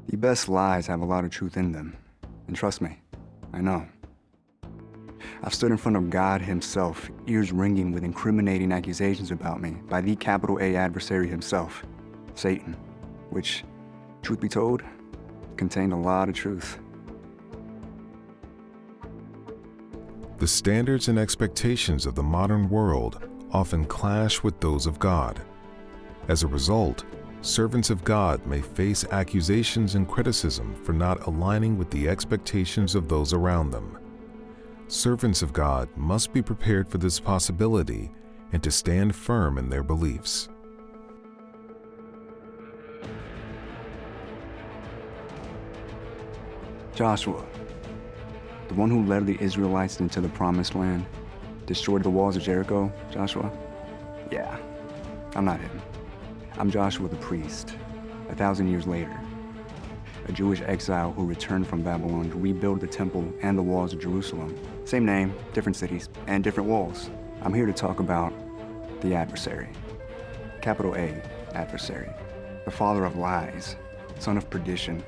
The best lies have a lot of truth in them. And trust me, I know. I've stood in front of God himself, ears ringing with incriminating accusations about me by the capital A adversary himself, Satan, which, truth be told, contained a lot of truth. The standards and expectations of the modern world often clash with those of God. As a result, servants of God may face accusations and criticism for not aligning with the expectations of those around them. Servants of God must be prepared for this possibility and to stand firm in their beliefs. Joshua, the one who led the Israelites into the promised land, destroyed the walls of Jericho, Joshua? Yeah, I'm not him. I'm Joshua the priest, 1,000 years later. A Jewish exile who returned from Babylon to rebuild the temple and the walls of Jerusalem. Same name, different cities, and different walls. I'm here to talk about the adversary. Capital A, adversary. The father of lies, son of perdition,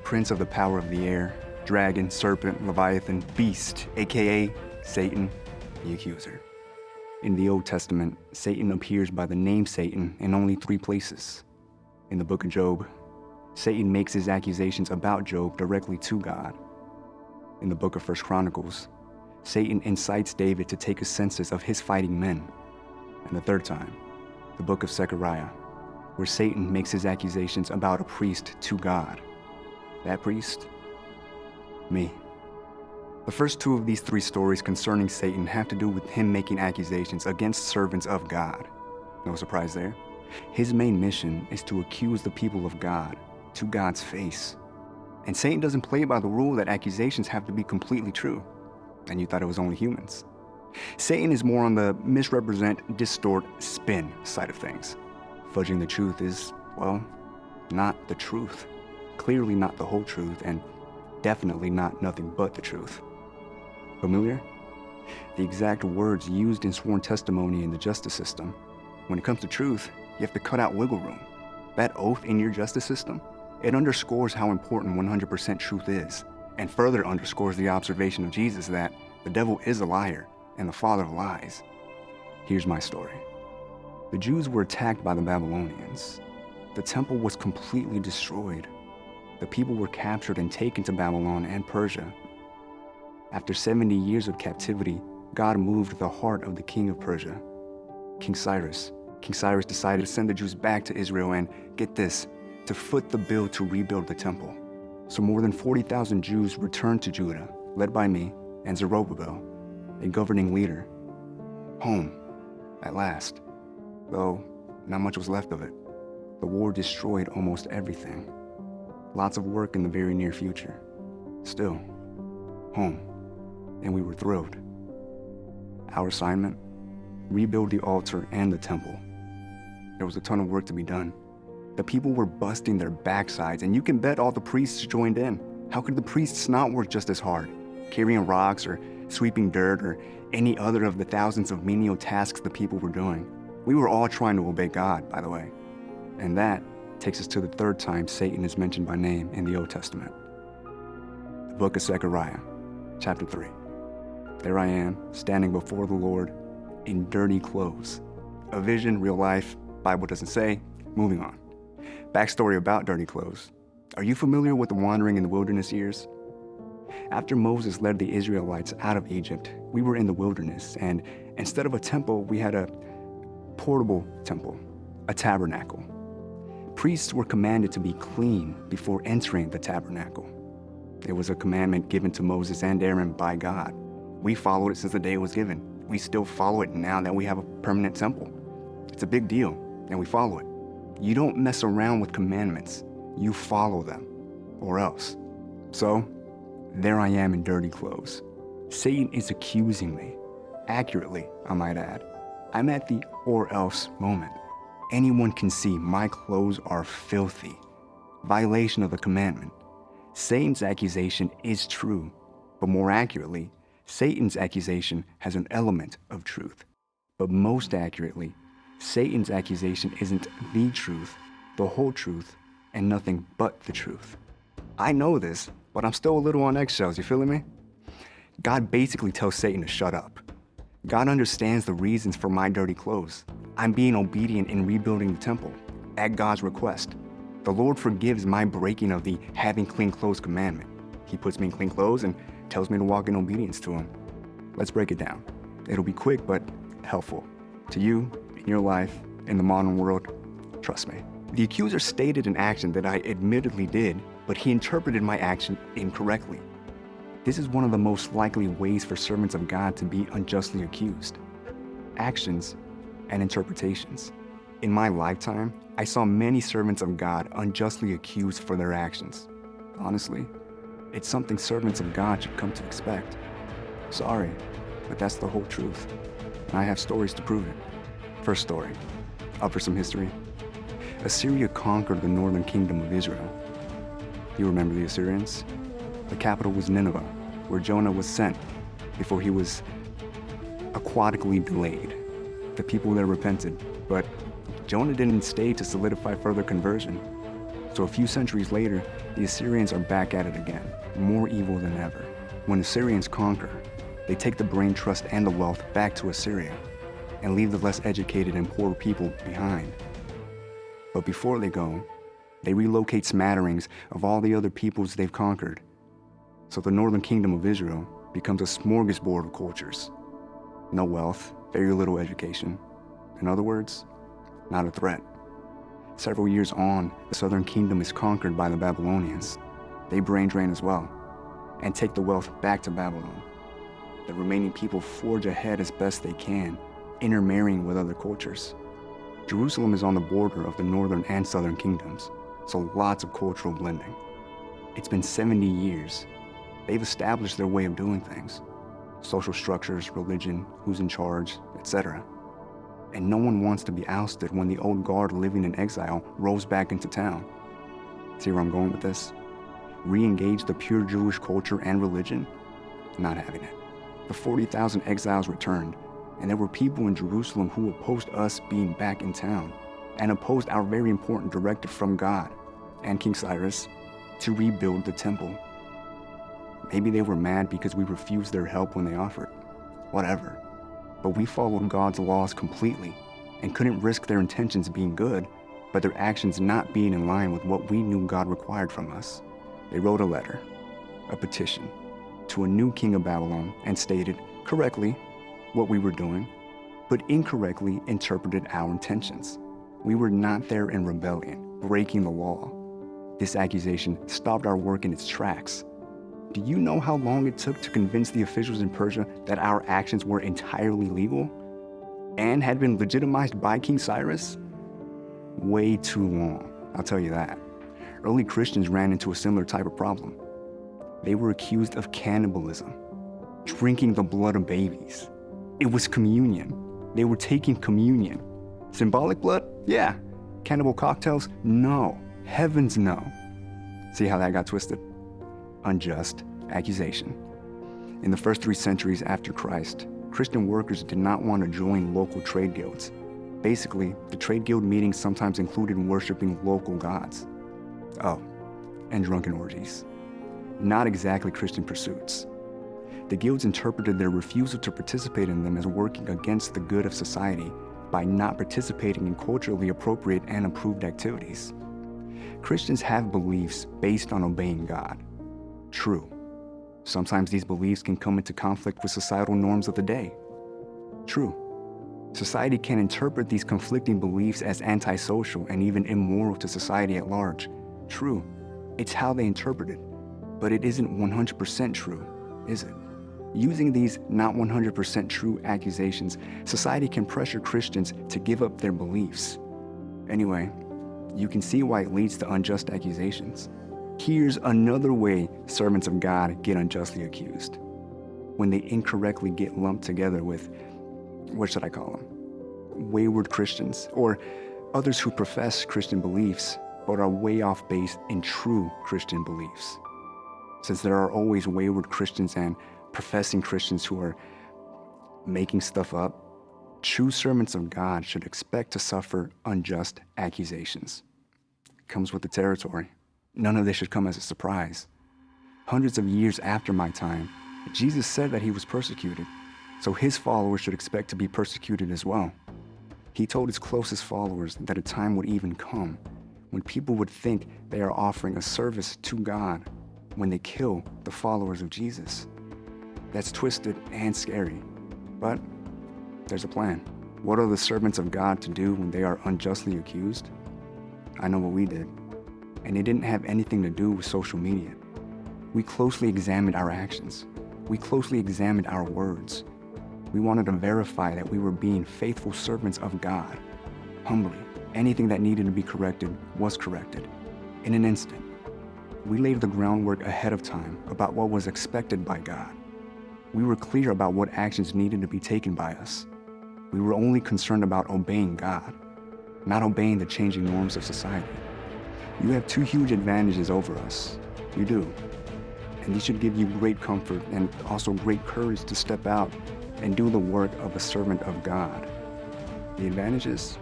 prince of the power of the air, dragon, serpent, leviathan, beast, aka Satan, the accuser. In the Old Testament, Satan appears by the name Satan in only 3 places. In the book of Job, Satan makes his accusations about Job directly to God. In the book of 1 Chronicles, Satan incites David to take a census of his fighting men. And the third time, the book of Zechariah, where Satan makes his accusations about a priest to God. That priest? Me. The first 2 of these 3 stories concerning Satan have to do with him making accusations against servants of God. No surprise there. His main mission is to accuse the people of God to God's face. And Satan doesn't play by the rule that accusations have to be completely true. And you thought it was only humans. Satan is more on the misrepresent, distort, spin side of things. Fudging the truth is, well, not the truth. Clearly not the whole truth, and definitely not nothing but the truth. Familiar? The exact words used in sworn testimony in the justice system. When it comes to truth, you have to cut out wiggle room. That oath in your justice system, it underscores how important 100% truth is, and further underscores the observation of Jesus that the devil is a liar and the father of lies. Here's my story. The Jews were attacked by the Babylonians. The temple was completely destroyed. The people were captured and taken to Babylon and Persia. After 70 years of captivity, God moved the heart of the king of Persia, King Cyrus. King Cyrus decided to send the Jews back to Israel and, get this, to foot the bill to rebuild the temple. So more than 40,000 Jews returned to Judah, led by me and Zerubbabel, a governing leader. Home, at last, though not much was left of it. The war destroyed almost everything. Lots of work in the very near future. Still, home, and we were thrilled. Our assignment? Rebuild the altar and the temple. There was a ton of work to be done. The people were busting their backsides, and you can bet all the priests joined in. How could the priests not work just as hard? Carrying rocks or sweeping dirt or any other of the thousands of menial tasks the people were doing. We were all trying to obey God, by the way. And that takes us to the 3rd time Satan is mentioned by name in the Old Testament. The book of Zechariah, chapter 3. There I am, standing before the Lord in dirty clothes. A vision, real life, Bible doesn't say. Moving on. Backstory about dirty clothes. Are you familiar with the wandering in the wilderness years? After Moses led the Israelites out of Egypt, we were in the wilderness, and instead of a temple, we had a portable temple, a tabernacle. Priests were commanded to be clean before entering the tabernacle. It was a commandment given to Moses and Aaron by God. We followed it since the day it was given. We still follow it now that we have a permanent temple. It's a big deal, and we follow it. You don't mess around with commandments. You follow them, or else. So, there I am in dirty clothes. Satan is accusing me. Accurately, I might add. I'm at the or else moment. Anyone can see my clothes are filthy. Violation of the commandment. Satan's accusation is true, but more accurately, Satan's accusation has an element of truth. But most accurately, Satan's accusation isn't the truth, the whole truth, and nothing but the truth. I know this, but I'm still a little on eggshells, you feeling me? God basically tells Satan to shut up. God understands the reasons for my dirty clothes. I'm being obedient in rebuilding the temple, at God's request. The Lord forgives my breaking of the having clean clothes commandment. He puts me in clean clothes and tells me to walk in obedience to Him. Let's break it down. It'll be quick, but helpful. To you, in your life, in the modern world, trust me. The accuser stated an action that I admittedly did, but he interpreted my action incorrectly. This is one of the most likely ways for servants of God to be unjustly accused. Actions and interpretations. In my lifetime, I saw many servants of God unjustly accused for their actions. Honestly, it's something servants of God should come to expect. Sorry, but that's the whole truth. And I have stories to prove it. First story, up for some history. Assyria conquered the northern kingdom of Israel. You remember the Assyrians? The capital was Nineveh, where Jonah was sent before he was aquatically delayed. The people there repented, but Jonah didn't stay to solidify further conversion. So a few centuries later, the Assyrians are back at it again, more evil than ever. When Assyrians conquer, they take the brain trust and the wealth back to Assyria and leave the less educated and poor people behind. But before they go, they relocate smatterings of all the other peoples they've conquered. So the northern kingdom of Israel becomes a smorgasbord of cultures. No wealth, very little education. In other words, not a threat. Several years on, the southern kingdom is conquered by the Babylonians. They brain drain as well, and take the wealth back to Babylon. The remaining people forge ahead as best they can, intermarrying with other cultures. Jerusalem is on the border of the northern and southern kingdoms, so lots of cultural blending. It's been 70 years. They've established their way of doing things. Social structures, religion, who's in charge, etc. And no one wants to be ousted when the old guard living in exile rolls back into town. See where I'm going with this? Re-engage the pure Jewish culture and religion? Not having it. The 40,000 exiles returned, and there were people in Jerusalem who opposed us being back in town, and opposed our very important directive from God and King Cyrus to rebuild the temple. Maybe they were mad because we refused their help when they offered. Whatever. But we followed God's laws completely and couldn't risk their intentions being good, but their actions not being in line with what we knew God required from us. They wrote a letter, a petition, to a new king of Babylon and stated, correctly, what we were doing, but incorrectly interpreted our intentions. We were not there in rebellion, breaking the law. This accusation stopped our work in its tracks. Do you know how long it took to convince the officials in Persia that our actions were entirely legal and had been legitimized by King Cyrus? Way too long, I'll tell you that. Early Christians ran into a similar type of problem. They were accused of cannibalism, drinking the blood of babies. It was communion. They were taking communion. Symbolic blood? Yeah. Cannibal cocktails? No. Heavens no. See how that got twisted? Unjust accusation. In the first 3 centuries after Christ, Christian workers did not want to join local trade guilds. Basically, the trade guild meetings sometimes included worshiping local gods. Oh, and drunken orgies. Not exactly Christian pursuits. The guilds interpreted their refusal to participate in them as working against the good of society by not participating in culturally appropriate and approved activities. Christians have beliefs based on obeying God. True. Sometimes these beliefs can come into conflict with societal norms of the day. True. Society can interpret these conflicting beliefs as antisocial and even immoral to society at large. True. It's how they interpret it. But it isn't 100% true, is it? Using these not 100% true accusations, society can pressure Christians to give up their beliefs. Anyway, you can see why it leads to unjust accusations. Here's another way servants of God get unjustly accused. When they incorrectly get lumped together with, what should I call them? Wayward Christians, or others who profess Christian beliefs, but are way off base in true Christian beliefs. Since there are always wayward Christians and professing Christians who are making stuff up, true servants of God should expect to suffer unjust accusations. It comes with the territory. None of this should come as a surprise. Hundreds of years after my time, Jesus said that he was persecuted, so his followers should expect to be persecuted as well. He told his closest followers that a time would even come when people would think they are offering a service to God when they kill the followers of Jesus. That's twisted and scary, but there's a plan. What are the servants of God to do when they are unjustly accused? I know what we did, and it didn't have anything to do with social media. We closely examined our actions. We closely examined our words. We wanted to verify that we were being faithful servants of God. Humbly, anything that needed to be corrected was corrected in an instant. We laid the groundwork ahead of time about what was expected by God. We were clear about what actions needed to be taken by us. We were only concerned about obeying God, not obeying the changing norms of society. You have two huge advantages over us. You do. And these should give you great comfort and also great courage to step out and do the work of a servant of God. The advantages?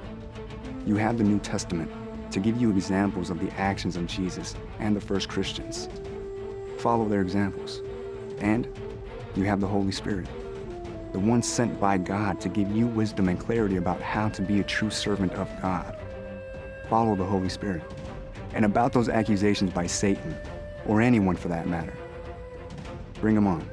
You have the New Testament to give you examples of the actions of Jesus and the first Christians. Follow their examples. And you have the Holy Spirit, the one sent by God to give you wisdom and clarity about how to be a true servant of God. Follow the Holy Spirit. And about those accusations by Satan, or anyone for that matter, bring them on.